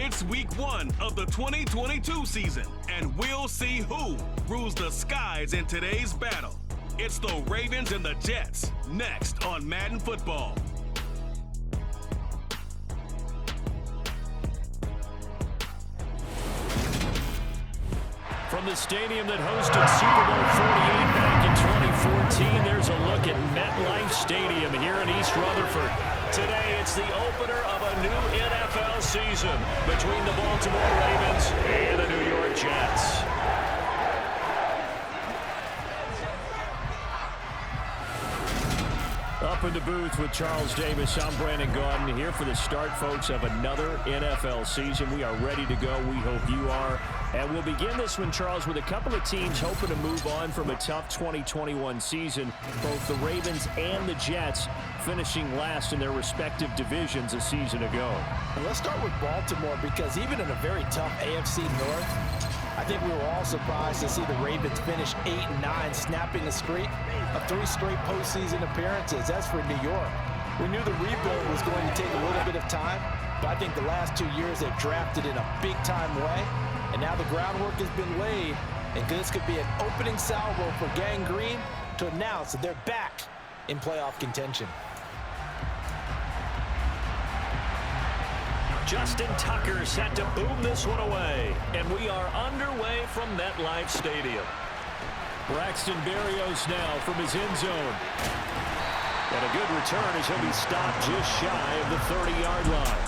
It's week 1 of the 2022 season, and we'll see who rules the skies in today's battle. It's the Ravens and the Jets, next on Madden Football. From the stadium that hosted Super Bowl 48 back in 2014, there's a look at MetLife Stadium here in East Rutherford. Today, it's the opener of a new NFL season between the Baltimore Ravens and the New York Jets. Up in the booth with Charles Davis, I'm Brandon Gaudin here for the start, folks, of another NFL season. We are ready to go. We hope you are. And we'll begin this one, Charles, with a couple of teams hoping to move on from a tough 2021 season. Both the Ravens and the Jets finishing last in their respective divisions a season ago. And let's start with Baltimore, because even in a very tough AFC North, I think we were all surprised to see the Ravens finish 8-9, snapping a streak of 3 straight postseason appearances. As for New York, we knew the rebuild was going to take a little bit of time, but I think the last 2 years they've drafted in a big-time way, and now the groundwork has been laid, and this could be an opening salvo for Gang Green to announce that they're back in playoff contention. Justin Tucker set to boom this one away, and we are underway from MetLife Stadium. Braxton Berrios now from his end zone. And a good return as he'll be stopped just shy of the 30-yard line.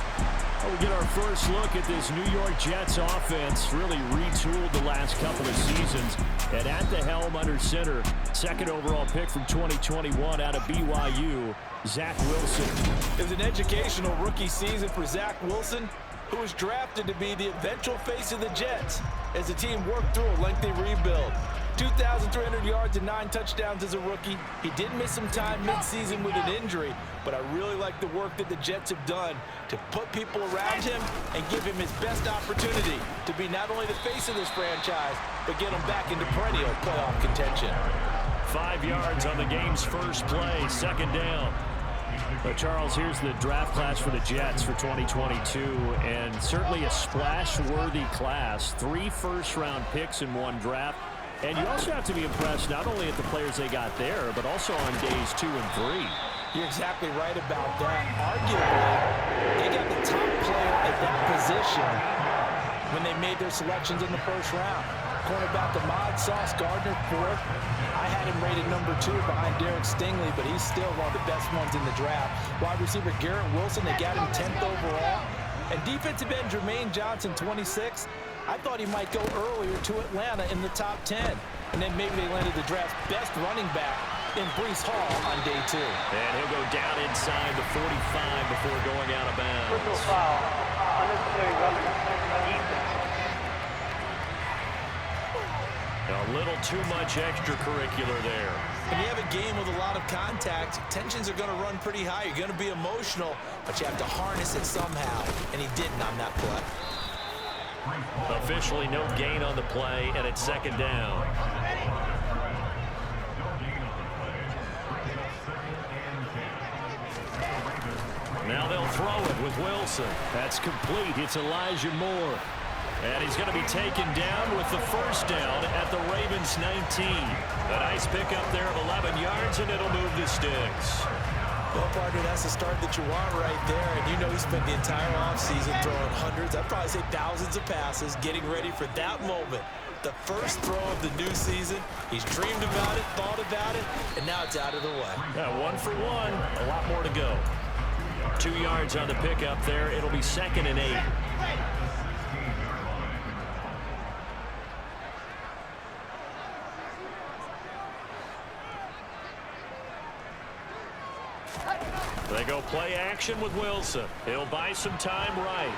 We'll get our first look at this New York Jets offense, really retooled the last couple of seasons. And at the helm under center, second overall pick from 2021 out of BYU, Zach Wilson. It was an educational rookie season for Zach Wilson, who was drafted to be the eventual face of the Jets as the team worked through a lengthy rebuild. 2,300 yards and 9 touchdowns as a rookie. He did miss some time mid-season with an injury, but I really like the work that the Jets have done to put people around him and give him his best opportunity to be not only the face of this franchise, but get him back into perennial playoff contention. 5 yards on the game's first play, second down. But Charles, here's the draft class for the Jets for 2022, and certainly a splash-worthy class. 3 first-round picks in 1 draft. And you also have to be impressed not only at the players they got there, but also on days 2 and 3. You're exactly right about that. Arguably, they got the top player at that position when they made their selections in the first round. Cornerback Ahmad Sauce Gardner, 4th. I had him rated number 2 behind Derek Stingley, but he's still one of the best ones in the draft. Wide receiver Garrett Wilson, they got him 10th overall. And defensive end Jermaine Johnson, 26th. I thought he might go earlier to Atlanta in the top 10. And then maybe they landed the draft's best running back in Breece Hall on day 2. And he'll go down inside the 45 before going out of bounds. Personal foul, unnecessary roughing, defense. A little too much extracurricular there. When you have a game with a lot of contact, tensions are going to run pretty high. You're going to be emotional, but you have to harness it somehow. And he didn't on that play. Officially no gain on the play, and it's second down. Now they'll throw it with Wilson. That's complete. It's Elijah Moore. And he's going to be taken down with the first down at the Ravens 19. A nice pickup there of 11 yards, and it'll move the sticks. Well, partner, that's the start that you want right there. And you know he spent the entire offseason throwing hundreds, I'd probably say thousands of passes, getting ready for that moment. The first throw of the new season. He's dreamed about it, thought about it, and now it's out of the way. Yeah, 1 for 1. A lot more to go. 2 yards on the pickup there. It'll be second and 8. They go play action with Wilson. He'll buy some time right.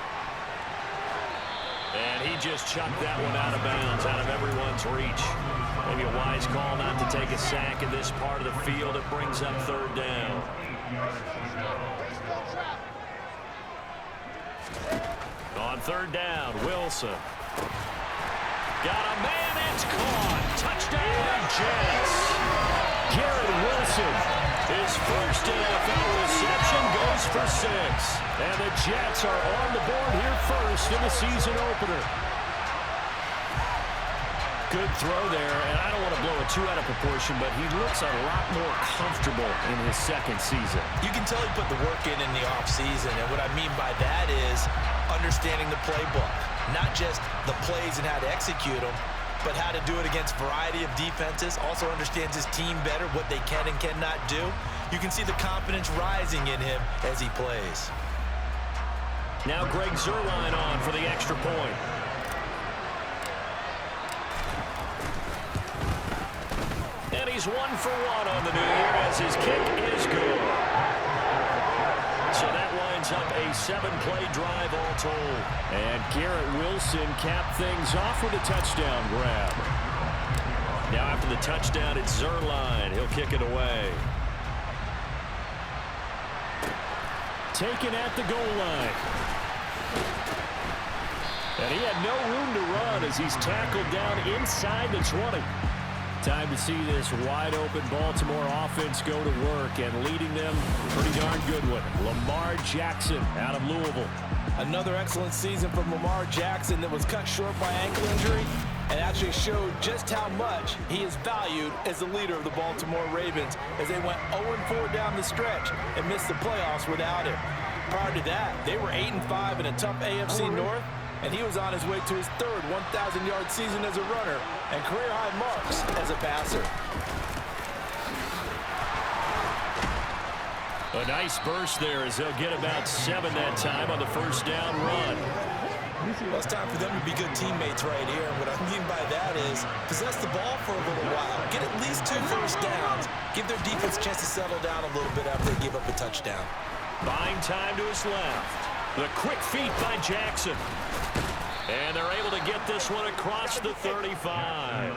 And he just chucked that one out of bounds, out of everyone's reach. Maybe a wise call not to take a sack in this part of the field. It brings up third down. On third down, Wilson. Got a man, it's caught. Touchdown, Jets. Garrett Wilson His first NFL reception goes for 6. And the Jets are on the board here first in the season opener. Good throw there, and I don't want to blow it too out of proportion, but he looks a lot more comfortable in his second season. You can tell he put the work in the offseason, and what I mean by that is understanding the playbook. Not just the plays and how to execute them, but how to do it against a variety of defenses. Also understands his team better, what they can and cannot do. You can see the confidence rising in him as he plays. Now Greg Zuerlein on for the extra point. And he's 1 for 1 on the new year as his kick is good. So that winds up a 7-play drive all told. And Garrett Wilson capped things off with a touchdown grab. Now after the touchdown, it's Zuerlein. He'll kick it away. Taken at the goal line. And he had no room to run as he's tackled down inside the 20. Time to see this wide-open Baltimore offense go to work, and leading them, pretty darn good one, Lamar Jackson out of Louisville. Another excellent season from Lamar Jackson that was cut short by ankle injury and actually showed just how much he is valued as the leader of the Baltimore Ravens as they went 0-4 down the stretch and missed the playoffs without him. Prior to that, they were 8-5 in a tough AFC North, and he was on his way to his third 1,000-yard season as a runner and career-high marks as a passer. A nice burst there as they'll get about 7 that time on the first down run. Well, it's time for them to be good teammates right here. And what I mean by that is possess the ball for a little while. Get at least 2 first downs. Give their defense a chance to settle down a little bit after they give up a touchdown. Buying time to his left. The quick feet by Jackson. And they're able to get this one across the 35.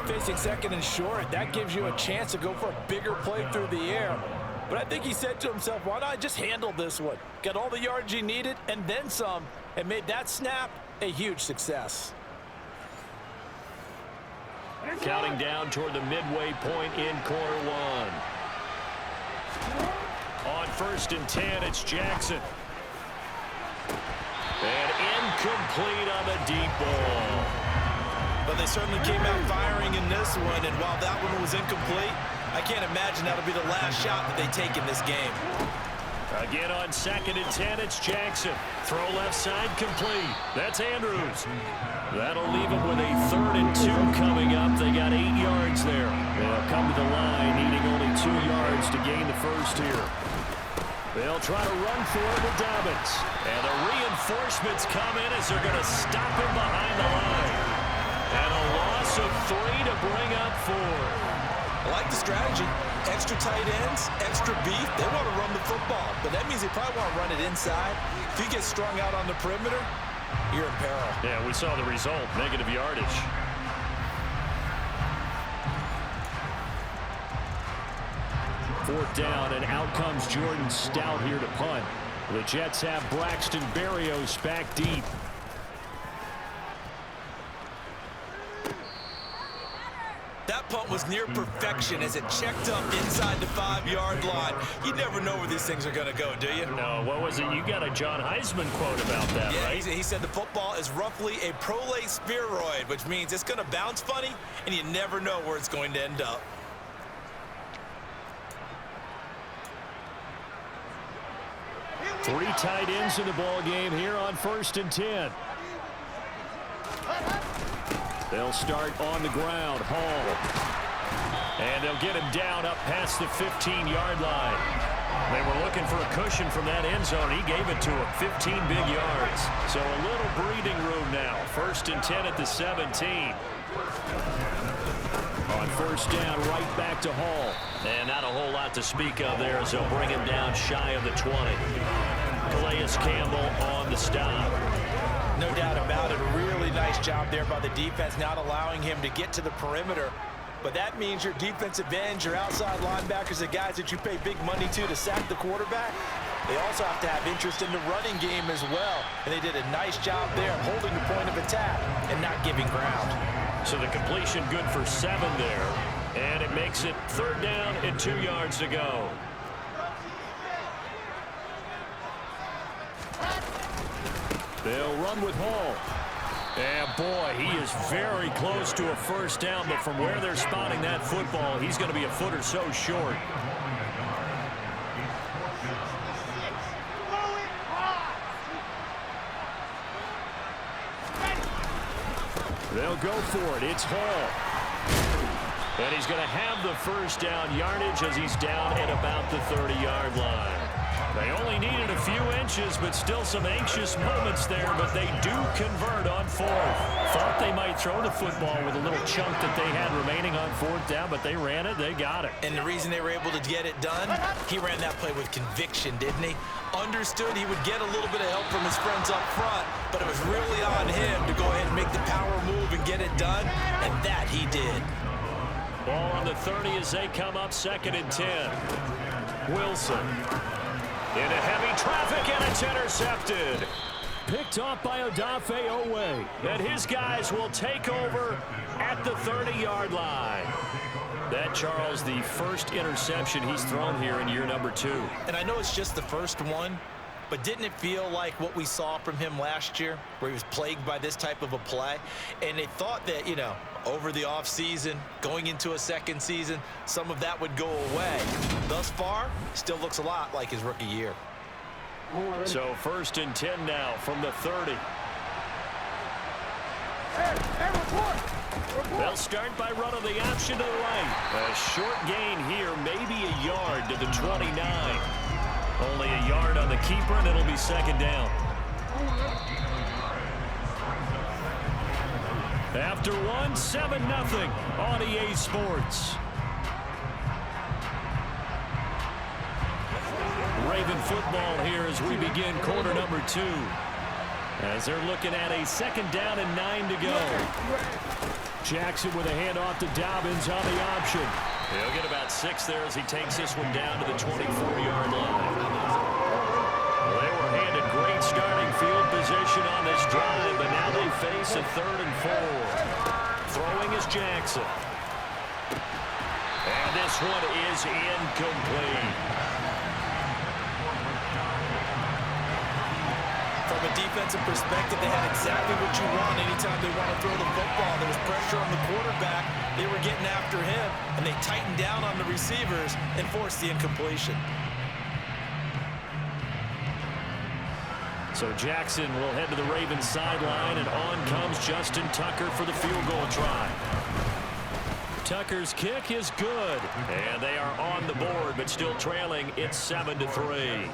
Facing second and short, that gives you a chance to go for a bigger play through the air. But I think he said to himself, why not just handle this one? Got all the yards he needed and then some, and made that snap a huge success. Counting down toward the midway point in quarter 1. On 1st and 10, it's Jackson. And incomplete on the deep ball. But they certainly came out firing in this one, and while that one was incomplete, I can't imagine that'll be the last shot that they take in this game. Again on 2nd and 10, it's Jackson. Throw left side complete. That's Andrews. That'll leave them with a 3rd and 2 coming up. They got 8 yards there. They'll come to the line, needing only 2 yards to gain the first here. They'll try to run for it with Dobbins. And the reinforcements come in as they're going to stop him behind the line. And a loss of 3 to bring up 4. I like the strategy. Extra tight ends, extra beef. They want to run the football, but that means they probably want to run it inside. If you get strung out on the perimeter, you're in peril. Yeah, we saw the result, negative yardage. Fourth down, and out comes Jordan Stout here to punt. The Jets have Braxton Berrios back deep. That punt was near perfection as it checked up inside the 5-yard line. You never know where these things are going to go, do you? No, what was it? You got a John Heisman quote about that, yeah, right? He said the football is roughly a prolate spheroid, which means it's going to bounce funny, and you never know where it's going to end up. Three tight ends in the ball game here on 1st and 10. They'll start on the ground. Hall. And they'll get him down up past the 15-yard line. They were looking for a cushion from that end zone. He gave it to him. 15 big yards. So a little breathing room now. 1st and 10 at the 17. On 1st down, right back to Hall. And not a whole lot to speak of there as they'll bring him down shy of the 20. Calais Campbell on the stop. No doubt about it. A really nice job there by the defense, not allowing him to get to the perimeter. But that means your defensive ends, your outside linebackers, the guys that you pay big money to sack the quarterback, they also have to have interest in the running game as well. And they did a nice job there holding the point of attack and not giving ground. So the completion good for 7 there. And it makes it 3rd down and 2 yards to go. They'll run with Hall. And boy, he is very close to a 1st down, but from where they're spotting that football, he's going to be a foot or so short. They'll go for it. It's Hall. And he's going to have the 1st down yardage as he's down at about the 30-yard line. They only needed a few inches, but still some anxious moments there, but they do convert on 4th. Thought they might throw the football with a little chunk that they had remaining on 4th down, but they ran it, they got it. And the reason they were able to get it done, he ran that play with conviction, didn't he? Understood he would get a little bit of help from his friends up front, but it was really on him to go ahead and make the power move and get it done, and that he did. Ball on the 30 as they come up 2nd and 10. Wilson. Into heavy traffic, and it's intercepted. Picked off by Odafe Oweh. And his guys will take over at the 30-yard line. That, Charles, the first interception he's thrown here in year number 2. And I know it's just the first one, but didn't it feel like what we saw from him last year, where he was plagued by this type of a play? And they thought that, you know, over the offseason, going into a 2nd season, some of that would go away. Thus far, still looks a lot like his rookie year. So 1st and 10 now from the 30. They'll start by running the option to the right. A short gain here, maybe a yard to the 29. Only a yard on the keeper, and it'll be 2nd down. After 1, 7-0 on EA Sports. Raven football here as we begin quarter number 2. As they're looking at a 2nd down and 9 to go. Jackson with a handoff to Dobbins on the option. He'll get about 6 there as he takes this one down to the 24-yard line. They were handed great starting field position on this drive, but now they face a 3rd and 4. Throwing is Jackson. And this one is incomplete. From a defensive perspective, they had exactly what you want anytime they want to throw the football. There was pressure on the quarterback. They were getting after him, and they tightened down on the receivers and forced the incompletion. So Jackson will head to the Ravens sideline, and on comes Justin Tucker for the field goal try. Tucker's kick is good, and they are on the board, but still trailing. It's 7-3.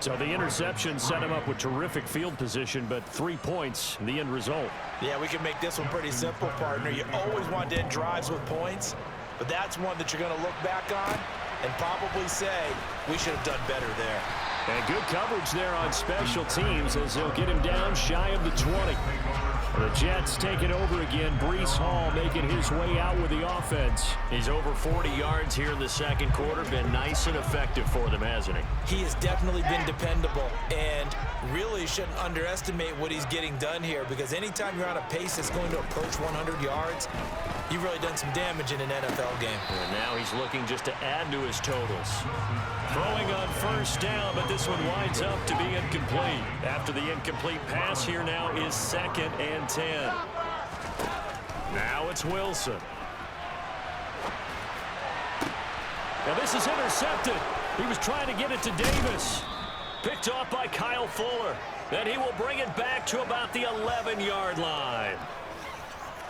So the interception set him up with terrific field position, but 3 points, the end result. Yeah, we can make this one pretty simple, partner. You always want to end drives with points, but that's one that you're going to look back on and probably say, we should have done better there. And good coverage there on special teams as they'll get him down shy of the 20. The Jets take it over again. Breece Hall making his way out with the offense. He's over 40 yards here in the 2nd quarter. Been nice and effective for them, hasn't he? He has definitely been dependable, and really shouldn't underestimate what he's getting done here, because anytime you're on a pace that's going to approach 100 yards, you've really done some damage in an NFL game. And now he's looking just to add to his totals. Throwing on 1st down, but this one winds up to be incomplete. After the incomplete pass, here now is 2nd and 10. Now it's Wilson. Now this is intercepted. He was trying to get it to Davis. Picked off by Kyle Fuller. Then he will bring it back to about the 11-yard line.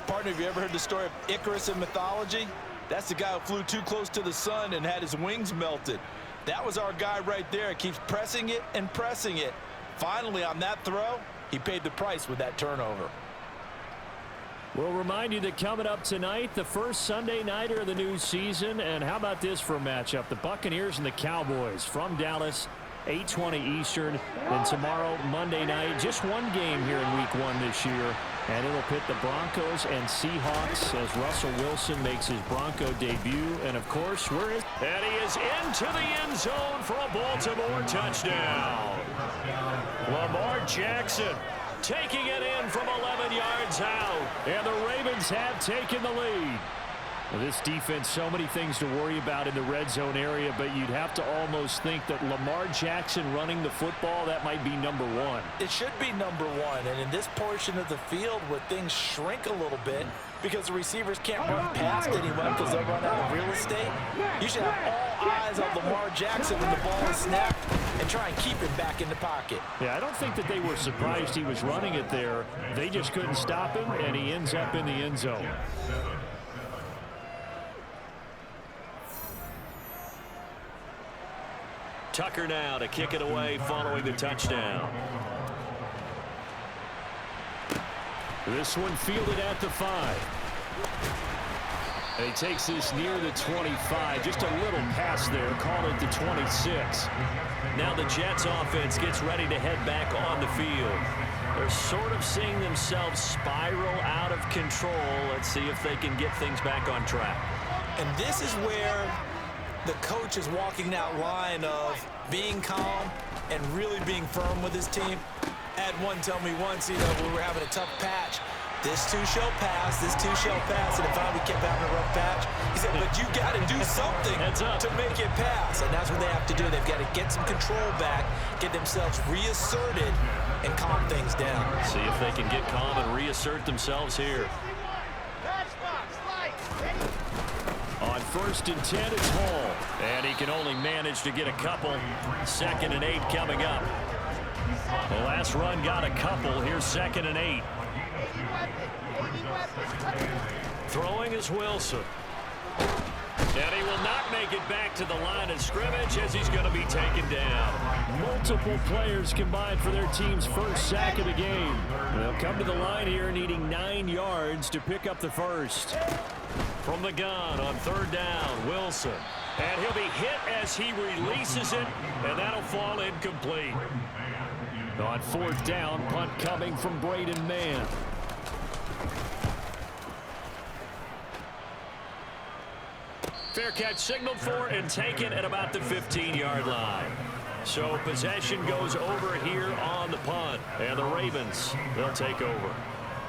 Partner, have you ever heard the story of Icarus in mythology? That's the guy who flew too close to the sun and had his wings melted. That was our guy right there. Keeps pressing it and pressing it. Finally, on that throw, he paid the price with that turnover. We'll remind you that coming up tonight, the first Sunday nighter of the new season. And how about this for a matchup? The Buccaneers and the Cowboys from Dallas, 8:20 Eastern. And tomorrow, Monday night, just one game here in Week 1 this year. And it'll pit the Broncos and Seahawks as Russell Wilson makes his Bronco debut. And, of course, and he is into the end zone for a Baltimore touchdown. Lamar Jackson taking it in from 11 yards out. And the Ravens have taken the lead. Well, this defense, so many things to worry about in the red zone area, but you'd have to almost think that Lamar Jackson running the football, that might be number one. It should be number one, and in this portion of the field where things shrink a little bit because the receivers can't run past anyone because they'll run out of real estate, you should have all eyes on Lamar Jackson when the ball is snapped and try and keep him back in the pocket. Yeah, I don't think that they were surprised he was running it there. They just couldn't stop him, and he ends up in the end zone. Tucker now to kick it away following the touchdown. This one fielded at the 5. And he takes this near the 25. Just a little pass there. Call it the 26. Now the Jets offense gets ready to head back on the field. They're sort of seeing themselves spiral out of control. Let's see if they can get things back on track. And this is where the coach is walking that line of being calm and really being firm with his team. I had one tell me once, when we were having a tough patch, this too shall pass, this too shall pass, and if I kept having a rough patch, he said, but you got to do something to make it pass, and that's what they have to do. They've got to get some control back, get themselves reasserted, and calm things down. See if they can get calm and reassert themselves here. On 1st and 10, it's Hall. And he can only manage to get a couple. 2nd and 8 coming up. The last run got a couple. Here's 2nd and 8. Throwing is Wilson. And he will not make it back to the line of scrimmage as he's going to be taken down. Multiple players combined for their team's first sack of the game. They'll come to the line here needing 9 yards to pick up the first. From the gun on 3rd down, Wilson. And he'll be hit as he releases it, and that'll fall incomplete. On 4th down, punt coming from Braden Mann. Fair catch signaled for and taken at about the 15-yard line. So possession goes over here on the punt. And the Ravens, they'll take over.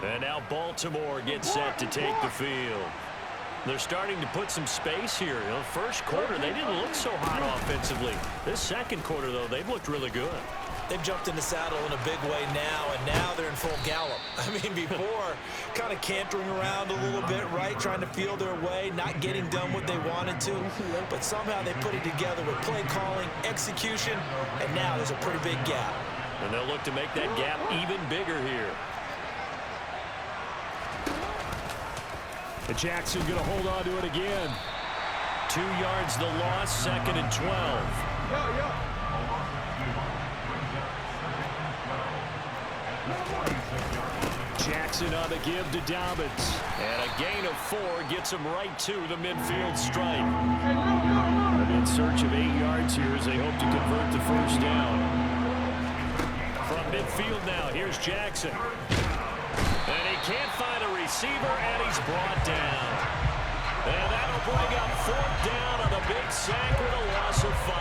And now Baltimore gets set to take the field. They're starting to put some space here. First quarter, they didn't look so hot offensively. This second quarter, though, they've looked really good. They've jumped in the saddle in a big way now, and now they're in full gallop. I mean, before, kind of cantering around a little bit, right? Trying to feel their way, not getting done what they wanted to. But somehow they put it together with play calling, execution, and now there's a pretty big gap. And they'll look to make that gap even bigger here. And Jackson going to hold on to it again. 2 yards the loss, 2nd and 12. Jackson on the give to Dobbins. And a gain of 4 gets him right to the midfield stripe. And in search of 8 yards here as they hope to convert the first down. From midfield now, here's Jackson. And he can't find a receiver, and he's brought down. And that'll bring up 4th down on a big sack with a loss of 5.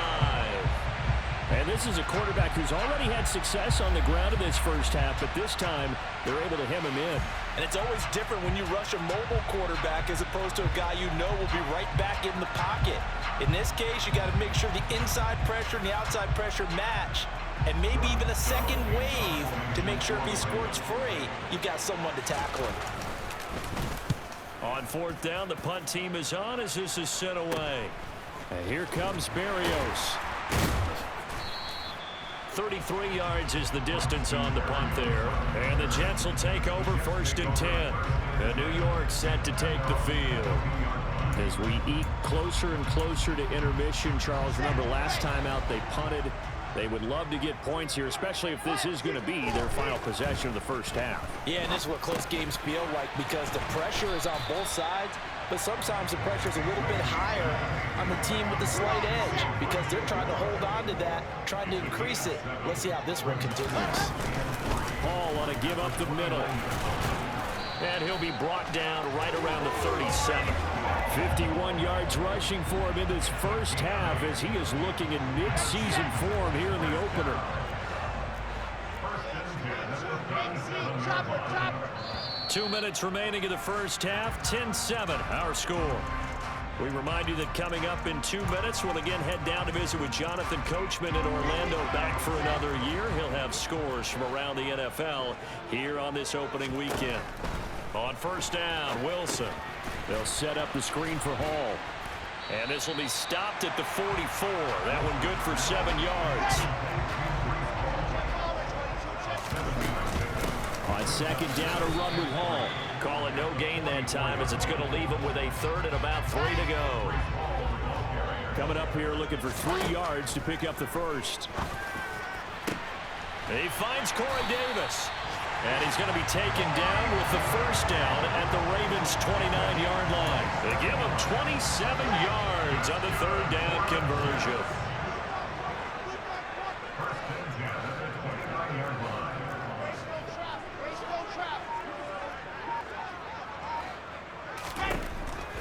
And this is a quarterback who's already had success on the ground in this first half, but this time they're able to hem him in. And it's always different when you rush a mobile quarterback as opposed to a guy you know will be right back in the pocket. In this case, you got to make sure the inside pressure and the outside pressure match, and maybe even a second wave to make sure if he squirts free, you've got someone to tackle him. On 4th down, the punt team is on as this is sent away. And here comes Berrios. 33 yards is the distance on the punt there. And the Jets will take over 1st and 10. And New York set to take the field. As we eke closer and closer to intermission, Charles, remember last time out they punted. They would love to get points here, especially if this is going to be their final possession of the first half. Yeah, and this is what close games feel like because the pressure is on both sides, but sometimes the pressure is a little bit higher on the team with the slight edge because they're trying to hold on to that, trying to increase it. Let's see how this one continues. Hall on a give up the middle. And he'll be brought down right around the 37. 51 yards rushing for him in this first half as he is looking in mid-season form here in the opener. 2 minutes remaining in the first half. 10-7, our score. We remind you that coming up in 2 minutes, we'll again head down to visit with Jonathan Coachman in Orlando, back for another year. He'll have scores from around the NFL here on this opening weekend. On first down, Wilson. They'll set up the screen for Hall. And this will be stopped at the 44. That one good for 7 yards. On second down, a run with Hall. Call it no gain that time, as it's going to leave him with a third and about 3 to go. Coming up here looking for 3 yards to pick up the first. He finds Corey Davis. And he's going to be taken down with the first down at the Ravens' 29-yard line. They give him 27 yards on the third down conversion.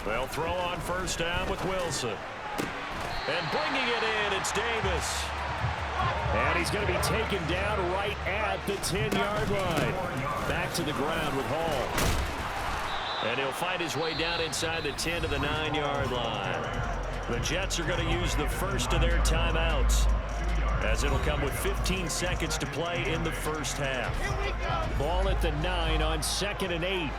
They'll throw on first down with Wilson. And bringing it in, it's Davis. And he's going to be taken down right at the 10-yard line. Back to the ground with Hall. And he'll fight his way down inside the 10 to the 9-yard line. The Jets are going to use the first of their timeouts, as it'll come with 15 seconds to play in the first half. Ball at the 9 on 2nd and 8.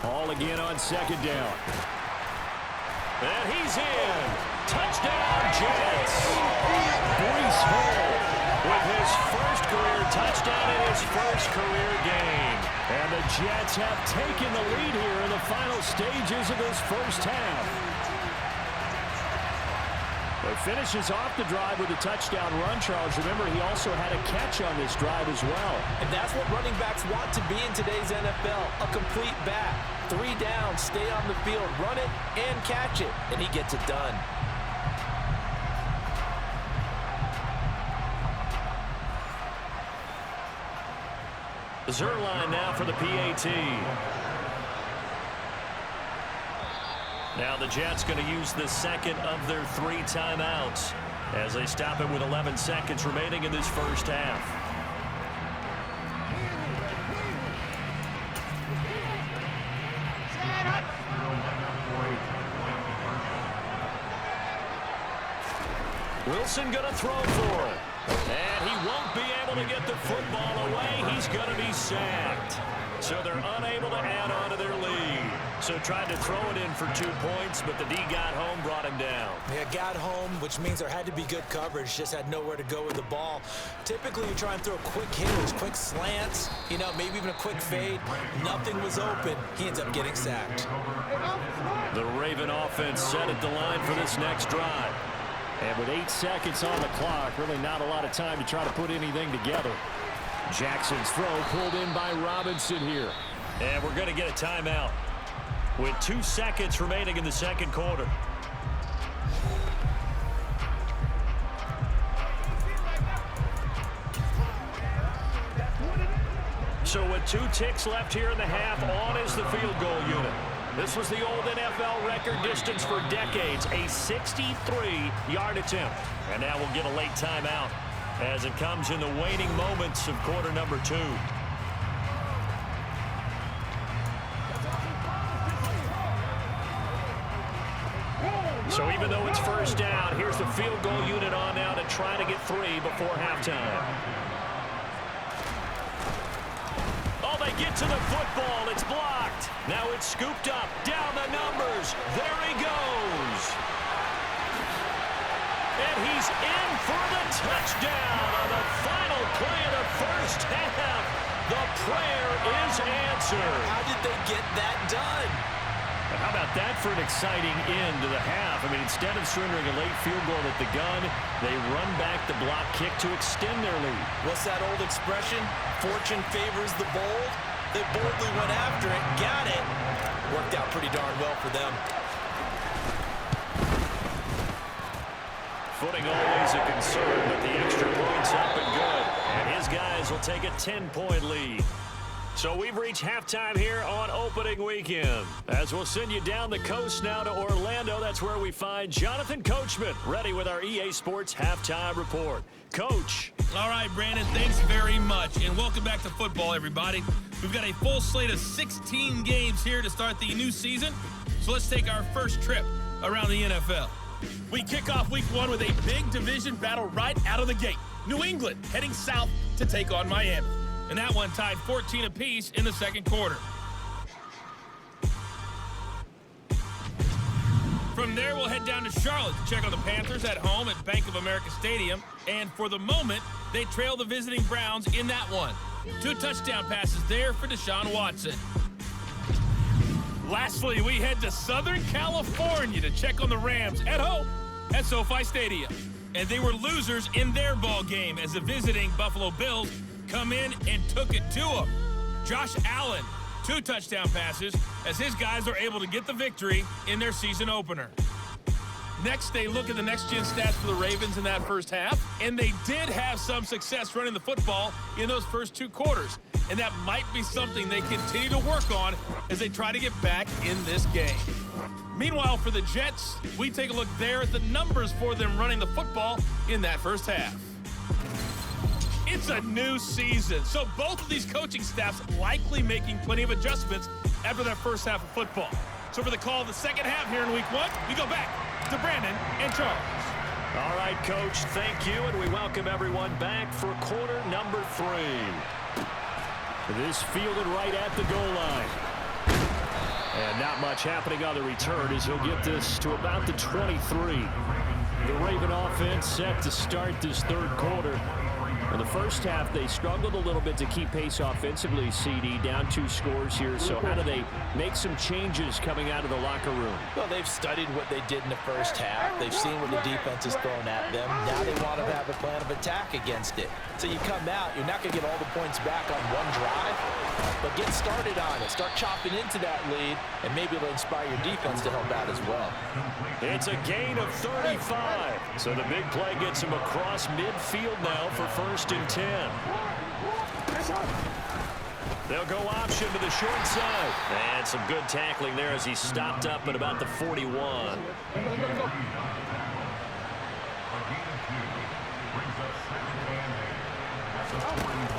Hall again on second down. And he's in. Touchdown, Jets. Breece Hall with his first career touchdown in his first career game. And the Jets have taken the lead here in the final stages of this first half. He finishes off the drive with a touchdown run, Charles. Remember, he also had a catch on this drive as well. And that's what running backs want to be in today's NFL, a complete back. 3 down, stay on the field, run it, and catch it, and he gets it done. Zuerlein now for the PAT. Now the Jets going to use the second of their 3 timeouts as they stop it with 11 seconds remaining in this first half. Wilson going to throw for it. And he won't be able to get the football away. He's going to be sacked. So they're unable to add on to their lead. So tried to throw it in for 2 points, but the D got home, brought him down. Yeah, got home, which means there had to be good coverage. Just had nowhere to go with the ball. Typically, you try and throw quick hitters, quick slants, you know, maybe even a quick fade. Nothing was open. He ends up getting sacked. The Raven offense set at the line for this next drive. And with 8 seconds on the clock, really not a lot of time to try to put anything together. Jackson's throw pulled in by Robinson here. And we're going to get a timeout with 2 seconds remaining in the second quarter. So with 2 ticks left here in the half, on is the field goal unit. This was the old NFL record distance for decades, a 63-yard attempt. And now we'll get a late timeout as it comes in the waning moments of quarter number 2. So even though it's first down, here's the field goal unit on now to try to get 3 before halftime. Oh, they get to the football. It's blocked. Now it's scooped up. Down the numbers. There he goes. And he's in for the touchdown on the final play of the first half. The prayer is answered. How did they get that done? How about that for an exciting end to the half? I mean, instead of surrendering a late field goal at the gun, they run back the block kick to extend their lead. What's that old expression? Fortune favors the bold. They boldly went after it, got it. Worked out pretty darn well for them. Footing always a concern, but the extra point's up and good. And his guys will take a 10-point lead. So we've reached halftime here on opening weekend. As we'll send you down the coast now to Orlando, that's where we find Jonathan Coachman, ready with our EA Sports Halftime Report. Coach. All right, Brandon, thanks very much. And welcome back to football, everybody. We've got a full slate of 16 games here to start the new season. So let's take our first trip around the NFL. We kick off week 1 with a big division battle right out of the gate. New England heading south to take on Miami. And that one tied 14 apiece in the second quarter. From there, we'll head down to Charlotte to check on the Panthers at home at Bank of America Stadium. And for the moment, they trail the visiting Browns in that one. 2 touchdown passes there for Deshaun Watson. Lastly, we head to Southern California to check on the Rams at home at SoFi Stadium. And they were losers in their ball game as the visiting Buffalo Bills come in and took it to them. Josh Allen, 2 touchdown passes as his guys are able to get the victory in their season opener. Next, they look at the next-gen stats for the Ravens in that first half, and they did have some success running the football in those first 2 quarters, and that might be something they continue to work on as they try to get back in this game. Meanwhile, for the Jets, we take a look there at the numbers for them running the football in that first half. It's a new season, so both of these coaching staffs likely making plenty of adjustments after that first half of football. So for the call of the second half here in week 1, we go back to Brandon and Charles. All right, Coach, thank you, and we welcome everyone back for quarter number 3. This fielded right at the goal line. And not much happening on the return as he'll get this to about the 23. The Raven offense set to start this third quarter. In the first half, they struggled a little bit to keep pace offensively, CD, down 2 scores here. So how do they make some changes coming out of the locker room? Well, they've studied what they did in the first half. They've seen what the defense has thrown at them. Now they want to have a plan of attack against it. So you come out, you're not going to get all the points back on one drive, but get started on it. Start chopping into that lead, and maybe it'll inspire your defense to help out as well. It's a gain of 35. So the big play gets him across midfield now for first and 10. They'll go option to the short side. And some good tackling there as he stopped up at about the 41.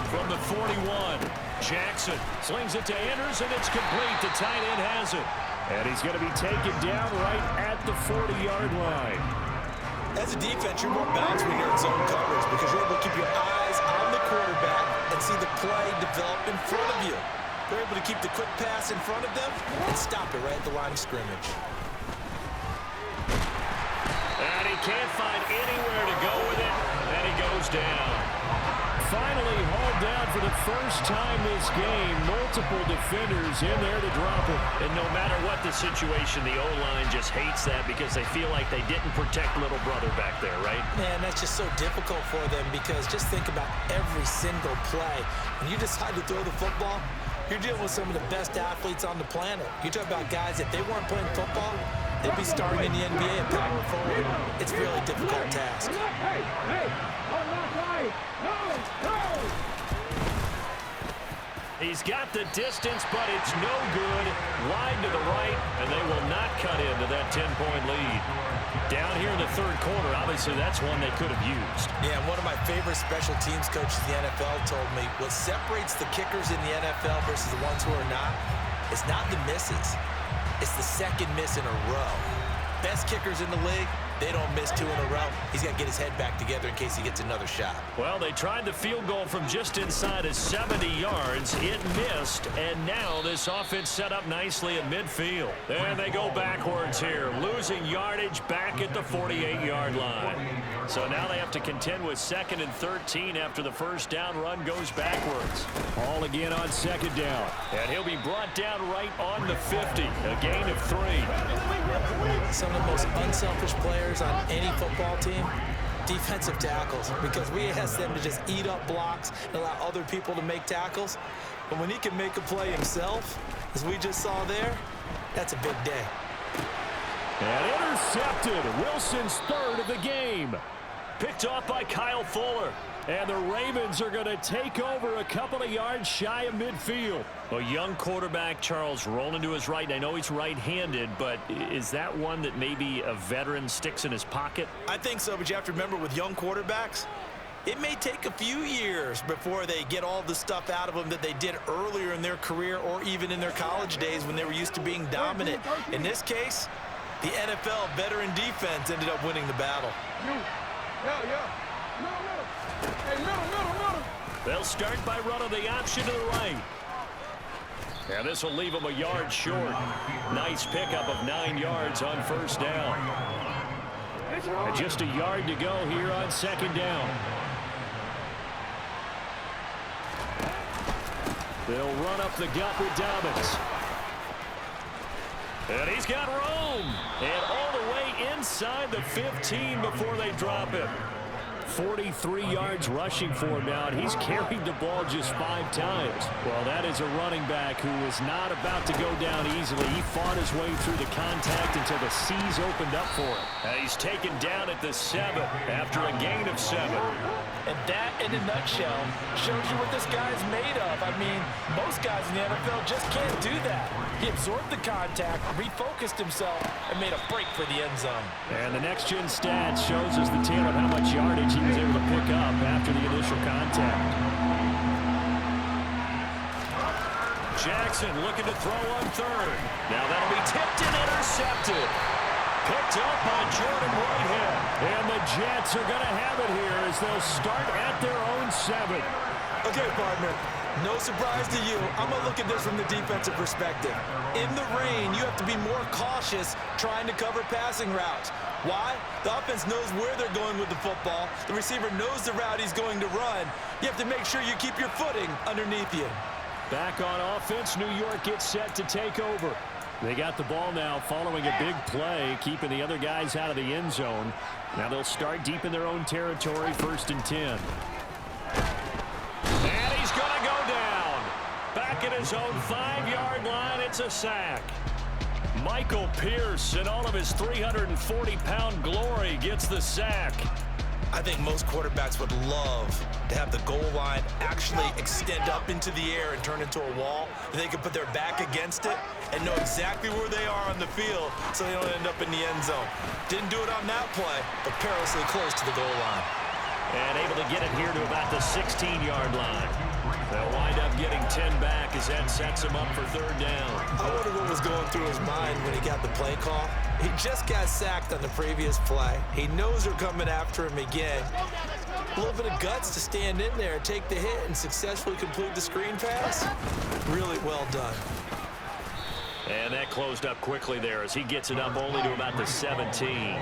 From the 41, Jackson slings it to Anderson. It's complete. The tight end has it. And he's going to be taken down right at the 40-yard line. As a defense, you're more balanced when you're in zone coverage because you're able to keep your eyes on the quarterback and see the play develop in front of you. They're able to keep the quick pass in front of them and stop it right at the line of scrimmage. And he can't find anywhere to go with it, and he goes down. Finally hauled down for the first time this game. Multiple defenders in there to drop it. And no matter what the situation, the O-line just hates that because they feel like they didn't protect little brother back there, right? Man, that's just so difficult for them because just think about every single play. When you decide to throw the football, you're dealing with some of the best athletes on the planet. You talk about guys, if they weren't playing football, they'd be starting in the NBA at power forward. It's a really difficult task. He's got the distance, but it's no good. Wide to the right, and they will not cut into that 10-point lead. Down here in the third quarter, obviously that's one they could have used. Yeah, one of my favorite special teams coaches in the NFL told me what separates the kickers in the NFL versus the ones who are not is not the misses. It's the second miss in a row. Best kickers in the league, they don't miss 2 in a row. He's got to get his head back together in case he gets another shot. Well, they tried the field goal from just inside of 70 yards. It missed, and now this offense set up nicely at midfield. And they go backwards here, losing yardage back at the 48-yard line. So now they have to contend with 2nd and 13 after the first down run goes backwards. All again on 2nd down. And he'll be brought down right on the 50, a gain of 3. Some of the most unselfish players on any football team, defensive tackles, because we ask them to just eat up blocks and allow other people to make tackles. But when he can make a play himself, as we just saw there, that's a big day. And intercepted. Wilson's 3rd of the game. picked off by Kyle Fuller. And the Ravens are going to take over a couple of yards shy of midfield. A young quarterback, Charles, rolling to his right. I know he's right-handed, but is that one that maybe a veteran sticks in his pocket? I think so, but you have to remember with young quarterbacks, it may take a few years before they get all the stuff out of them that they did earlier in their career or even in their college days when they were used to being dominant. In this case, the NFL veteran defense ended up winning the battle. They'll start by running the option to the right. And this will leave them a yard short. Nice pickup of 9 yards on first down. And just a yard to go here on second down. They'll run up the gut with Dobbins. And he's got room. And all the way inside the 15 before they drop it. 43 yards rushing for him now, and he's carried the ball just 5 times. Well, that is a running back who is not about to go down easily. He fought his way through the contact until the seas opened up for him. And he's taken down at the 7 after a gain of 7. And that, in a nutshell, shows you what this guy's made of. I mean, most guys in the NFL just can't do that. He absorbed the contact, refocused himself, and made a break for the end zone. And the next-gen stat shows us the tale of how much yardage he was able to pick up after the initial contact. Jackson looking to throw on third. Now that'll be tipped and intercepted. Picked up by Jordan Whitehead. And the Jets are going to have it here as they'll start at their own 7. Okay, partner. No surprise to you. I'm going to look at this from the defensive perspective. In the rain, you have to be more cautious trying to cover passing routes. Why? The offense knows where they're going with the football. The receiver knows the route he's going to run. You have to make sure you keep your footing underneath you. Back on offense, New York gets set to take over. They got the ball now following a big play, keeping the other guys out of the end zone. Now they'll start deep in their own territory, 1st and 10. And he's going to go down. Back at his own 5-yard line, it's a sack. Michael Pierce, in all of his 340-pound glory, gets the sack. I think most quarterbacks would love to have the goal line actually extend up into the air and turn into a wall. They can put their back against it and know exactly where they are on the field so they don't end up in the end zone. Didn't do it on that play, but perilously close to the goal line. And able to get it here to about the 16-yard line. They'll wind up getting 10 back as that sets him up for 3rd down. I wonder what was going through his mind when he got the play call. He just got sacked on the previous play. He knows they're coming after him again. A little bit of guts to stand in there, take the hit, and successfully complete the screen pass. Really well done. And that closed up quickly there as he gets it up only to about the 17.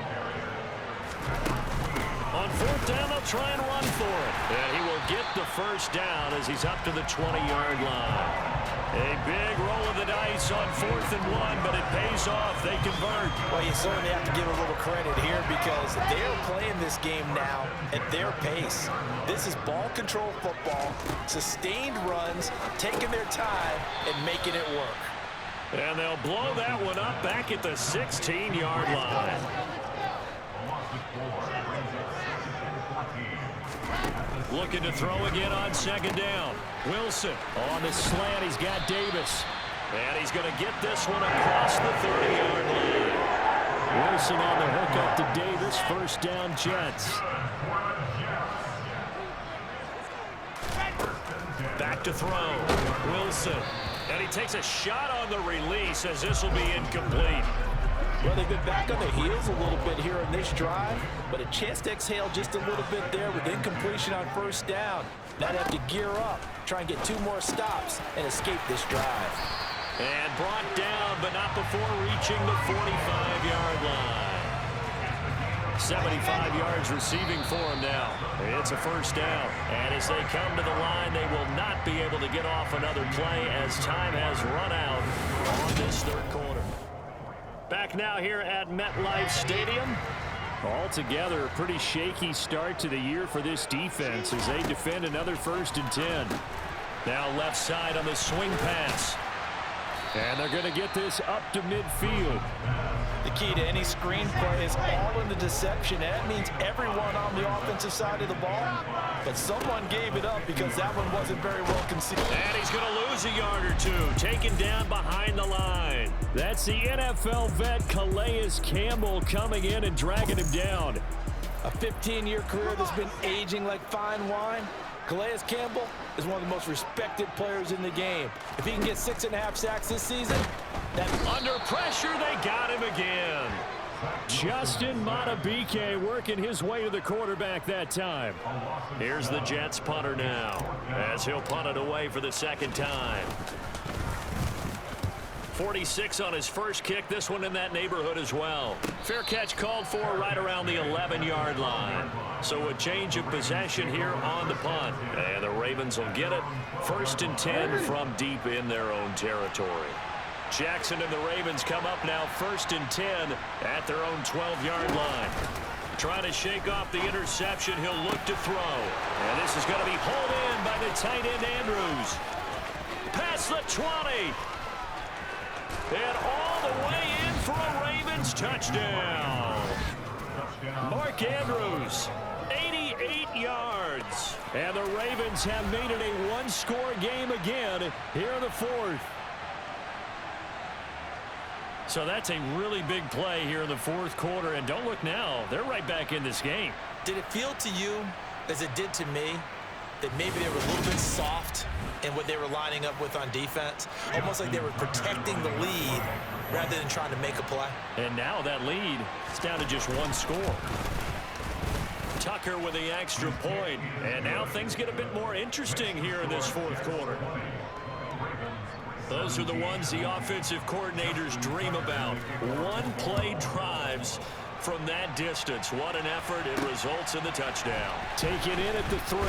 On 4th down, they'll try and run for it. And he will get the 1st down as he's up to the 20-yard line. A big roll of the dice on 4th and 1, but it pays off. They convert. Well, you certainly have to give a little credit here because they're playing this game now at their pace. This is ball control football, sustained runs, taking their time and making it work. And they'll blow that one up back at the 16-yard line. Looking to throw again on 2nd down. Wilson on the slant. He's got Davis. And he's going to get this one across the 30-yard line. Wilson on the hook up to Davis. 1st down, Jets. Back to throw. Wilson. And he takes a shot on the release as this will be incomplete. Well, they've been back on their heels a little bit here on this drive, but a chance to exhale just a little bit there with incompletion on 1st down. Now they have to gear up, try and get 2 more stops, and escape this drive. And brought down, but not before reaching the 45-yard line. 75 yards receiving for him now. It's a 1st down. And as they come to the line, they will not be able to get off another play as time has run out on this 3rd quarter. Back now here at MetLife Stadium. Altogether, a pretty shaky start to the year for this defense as they defend another 1st and 10. Now left side on the swing pass. And they're going to get this up to midfield. The key to any screenplay is all in the deception. That means everyone on the offensive side of the ball. But someone gave it up because that one wasn't very well conceived. And he's going to lose a yard or two, taken down behind the line. That's the NFL vet Calais Campbell coming in and dragging him down. A 15-year career that's been aging like fine wine. Calais Campbell is one of the most respected players in the game. If he can get 6.5 sacks this season, under pressure, they got him again. Justin Madubuike working his way to the quarterback that time. Here's the Jets punter now, as he'll punt it away for the second time. 46 on his first kick, this one in that neighborhood as well. Fair catch called for right around the 11-yard line. So a change of possession here on the punt. And the Ravens will get it. 1st and 10 from deep in their own territory. Jackson and the Ravens come up now 1st and 10 at their own 12-yard line. Trying to shake off the interception, he'll look to throw. And this is going to be hauled in by the tight end Andrews. Past the 20. And all the way in for a Ravens touchdown. Mark Andrews, 88 yards. And the Ravens have made it a one-score game again here in the 4th. So that's a really big play here in the 4th quarter. And don't look now, they're right back in this game. did it feel to you, as it did to me, that maybe they were a little bit soft in what they were lining up with on defense? Almost like they were protecting the lead rather than trying to make a play. And now that lead is down to just one score. Tucker with the extra point. And now things get a bit more interesting here in this 4th quarter. Those are the ones the offensive coordinators dream about. One-play drives from that distance. What an effort. It results in the touchdown. Taken in at the 3.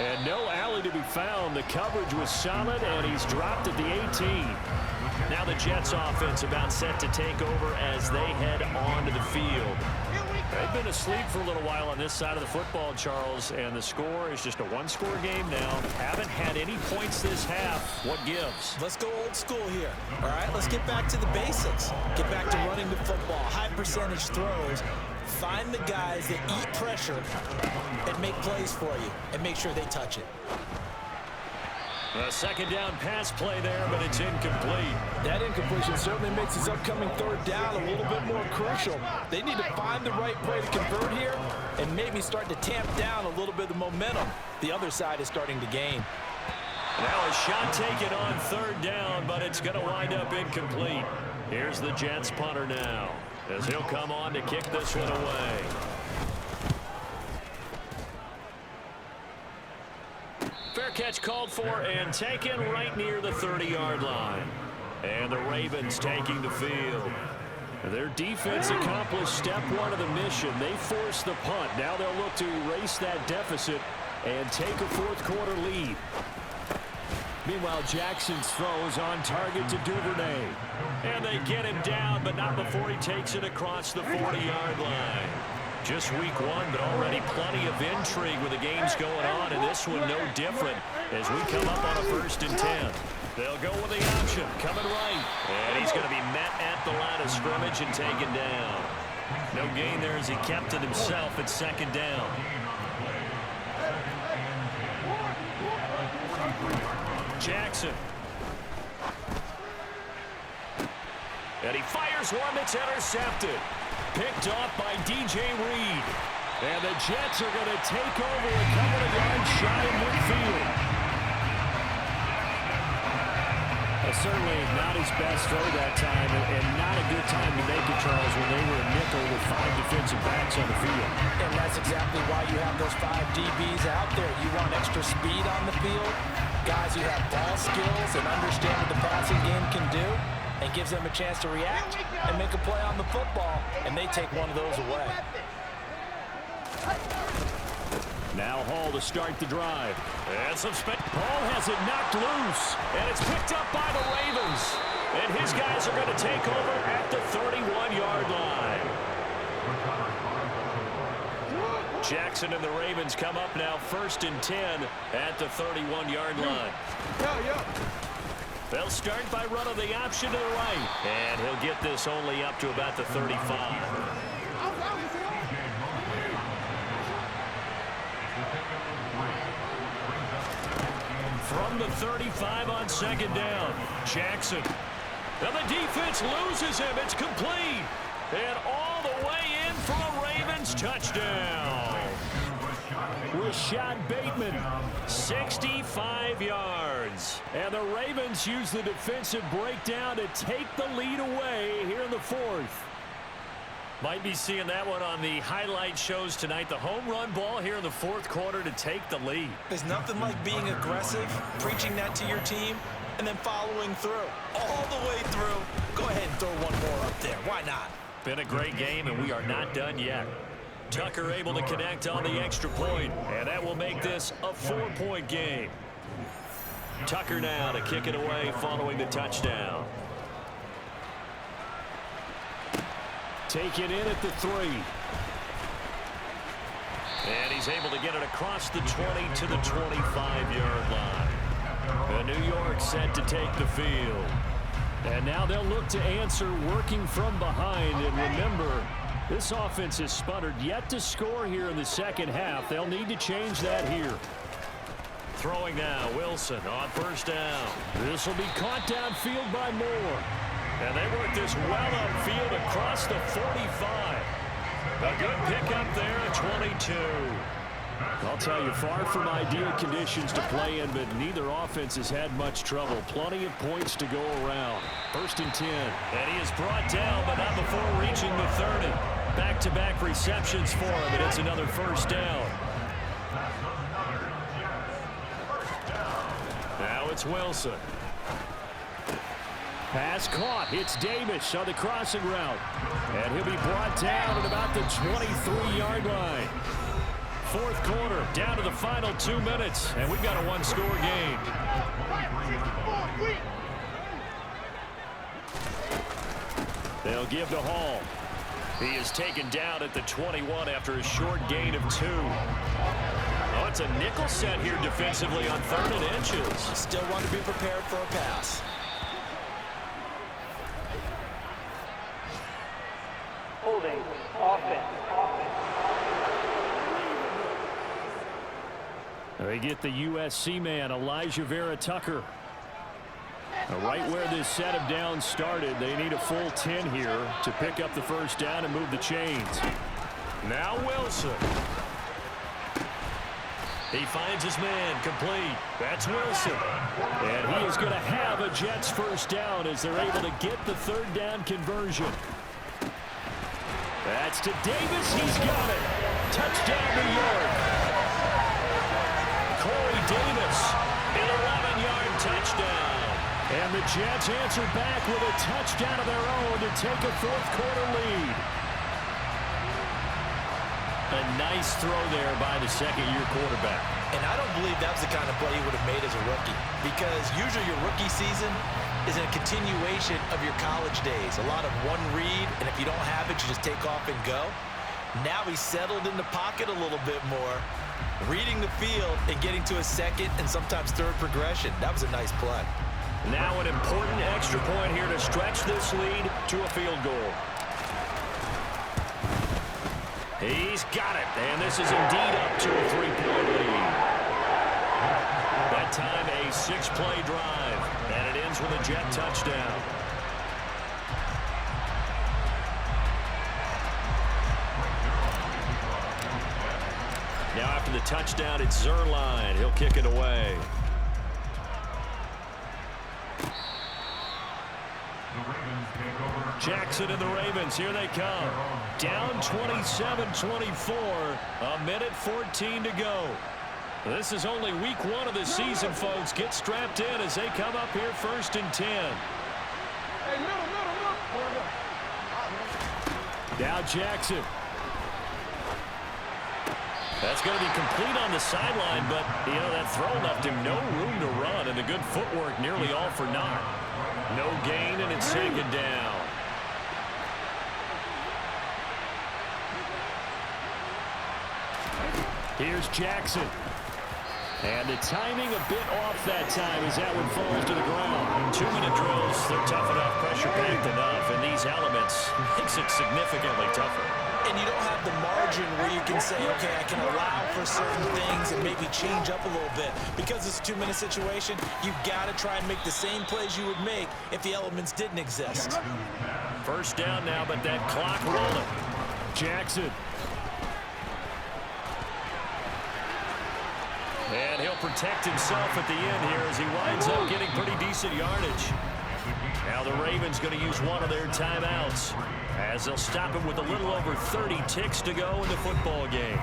And no alley to be found. The coverage was solid, and he's dropped at the 18. Now the Jets offense about set to take over as they head onto the field. They've been asleep for a little while on this side of the football, Charles, and the score is just a one-score game now. Haven't had any points this half. What gives? Let's go old school here. All right, let's get back to the basics. Get back to running the football, high percentage throws. Find the guys that eat pressure and make plays for you and make sure they touch it. A second down pass play there, but it's incomplete. That incompletion certainly makes this upcoming 3rd down a little bit more crucial. They need to find the right play to convert here and maybe start to tamp down a little bit of the momentum the other side is starting to gain. Now a shot taken on 3rd down, but it's going to wind up incomplete. Here's the Jets punter now, as he'll come on to kick this one away. Fair catch called for and taken right near the 30-yard line. And the Ravens taking the field. Their defense accomplished step 1 of the mission. They forced the punt. Now they'll look to erase that deficit and take a 4th quarter lead. Meanwhile, Jackson's throw is on target to Duvernay. And they get him down, but not before he takes it across the 40-yard line. Just week 1, but already plenty of intrigue with the games going on, and this one no different as we come up on a 1st and 10. They'll go with the option, coming right. And he's going to be met at the line of scrimmage and taken down. No gain there as he kept it himself at 2nd down. Jackson. And he fires one that's intercepted. Picked off by DJ Reed. And the Jets are going to take over a couple of yards shy of midfield. Certainly not his best throw that time, and not a good time to make it, Charles, when they were a nickel with 5 defensive backs on the field. And that's exactly why you have those 5 DBs out there. You want extra speed on the field, guys who have ball skills and understand what the passing game can do, and gives them a chance to react and make a play on the football, and they take one of those away. Now Hall to start the drive. And some Hall has it knocked loose, and it's picked up by the Ravens. And his guys are going to take over at the 31-yard line. Jackson and the Ravens come up now 1st and 10 at the 31-yard line. They'll start by running the option to the right. And he'll get this only up to about the 35. From the 35 on second down, Jackson. Now the defense loses him. It's complete. And all the way in for a Ravens touchdown. Rashad Bateman, 65 yards. And the Ravens use the defensive breakdown to take the lead away here in the fourth. Might be seeing that one on the highlight shows tonight. The home run ball here in the fourth quarter to take the lead. There's nothing like being aggressive, preaching that to your team, and then following through. All the way through. Go ahead and throw one more up there. Why not? Been a great game, and we are not done yet. Tucker able to connect on the extra point, and that will make this a 4-point game. Tucker now to kick it away following the touchdown. Take it in at the 3. And he's able to get it across the 20 to the 25-yard line. And New York set to take the field. And now they'll look to answer working from behind. And remember, this offense has sputtered yet to score here in the second half. They'll need to change that here. Throwing now, Wilson on first down. This will be caught downfield by Moore. And they work this well upfield across the 45. A good pickup there at 22. I'll tell you, far from ideal conditions to play in, but neither offense has had much trouble. Plenty of points to go around. 1st and 10. And he is brought down, but not before reaching the 30. Back-to-back receptions for him, and it's another first down. Now it's Wilson. Pass caught. It's Davis on the crossing route. And he'll be brought down at about the 23-yard line. Fourth quarter, down to the final 2 minutes, and we've got a one-score game. They'll give to Hall. He is taken down at the 21 after a short gain of 2. Oh, it's a nickel set here defensively on 3rd and inches. Still want to be prepared for a pass. Holding offense. They get the USC man, Elijah Vera Tucker. Right where this set of downs started, they need a full 10 here to pick up the first down and move the chains. Now Wilson. He finds his man complete. That's Wilson. And he is going to have a Jets first down as they're able to get the 3rd down conversion. That's to Davis. He's got it. Touchdown, New York. Corey Davis, an 11-yard touchdown. And the Jets answer back with a touchdown of their own to take a fourth quarter lead. A nice throw there by the second-year quarterback. And I don't believe that was the kind of play he would have made as a rookie, because usually your rookie season is a continuation of your college days. A lot of one read, and if you don't have it, you just take off and go. Now he's settled in the pocket a little bit more, reading the field and getting to a second and sometimes third progression. That was a nice play. Now an important extra point here to stretch this lead to a field goal. He's got it, and this is indeed up to a 3-point lead. That time a 6-play drive, and it ends with a Jet touchdown. Now after the touchdown, it's Zuerlein. He'll kick it away. Jackson and the Ravens, here they come. Down 27-24, a minute 14 to go. This is only week 1 of the season, folks. Get strapped in as they come up here 1st and 10. Now Jackson. That's going to be complete on the sideline, but, you know, that throw left him no room to run, and the good footwork nearly all for naught. No gain, and it's taken down. Here's Jackson. And the timing a bit off that time as that one falls to the ground. 2-minute drills, they're tough enough, pressure-packed enough, and these elements makes it significantly tougher. And you don't have the margin where you can say, okay, I can allow for certain things and maybe change up a little bit. Because it's a 2-minute situation, you've got to try and make the same plays you would make if the elements didn't exist. First down now, but that clock rolling. Jackson. And he'll protect himself at the end here as he winds up getting pretty decent yardage. Now the Ravens going to use one of their timeouts as they'll stop him with a little over 30 ticks to go in the football game.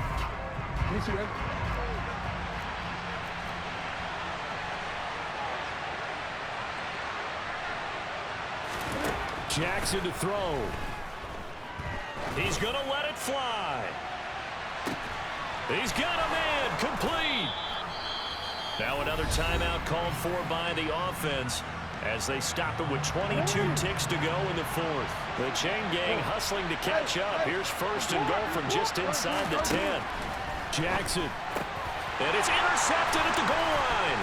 Jackson to throw. He's going to let it fly. He's got a man complete. Now another timeout called for by the offense as they stop it with 22 ticks to go in the fourth. The chain gang hustling to catch up. Here's first and goal from just inside the 10. Jackson. And it's intercepted at the goal line.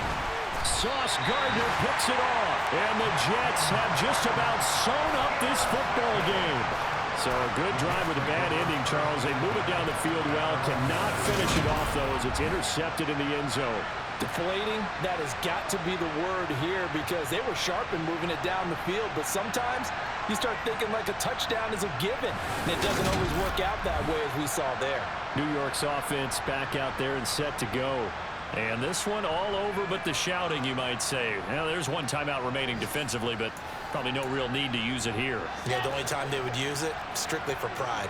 Sauce Gardner picks it off. And the Jets have just about sewn up this football game. So a good drive with a bad ending, Charles. They move it down the field well. Cannot finish it off, though, as it's intercepted in the end zone. Deflating, that has got to be the word here because they were sharp in moving it down the field. But sometimes you start thinking like a touchdown is a given. And it doesn't always work out that way as we saw there. New York's offense back out there and set to go. And this one all over but the shouting, you might say. Now, there's one timeout remaining defensively, but probably no real need to use it here. Yeah, the only time they would use it, strictly for pride.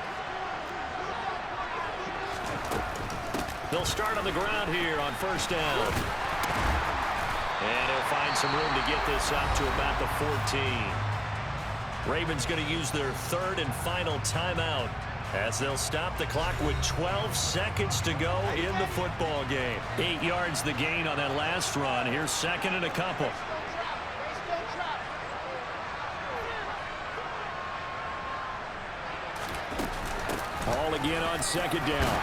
They'll start on the ground here on first down. And he'll find some room to get this up to about the 14. Ravens going to use their third and final timeout as they'll stop the clock with 12 seconds to go in the football game. 8 yards the gain on that last run. Here's second and a couple. All again on second down.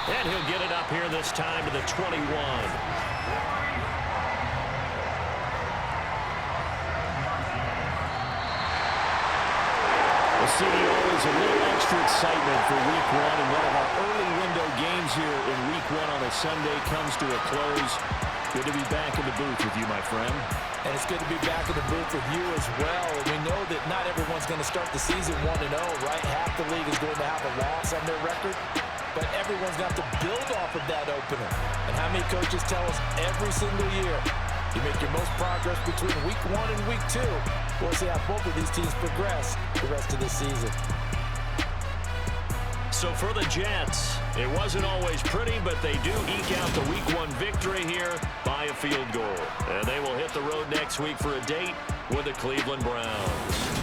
And he'll get it up here this time to the 21. We'll see always a little extra excitement for week one, and one of our early window games here in week one on a Sunday comes to a close. Good to be back in the booth with you, my friend. And it's good to be back in the booth with you as well. And we know that not everyone's going to start the season 1-0, right? Half the league is going to have a loss on their record. But everyone's got to build off of that opener. And how many coaches tell us every single year, you make your most progress between week 1 and week 2. We'll see how both of these teams progress the rest of the season. So for the Jets, it wasn't always pretty, but they do eke out the week 1 victory here by a field goal. And they will hit the road next week for a date with the Cleveland Browns.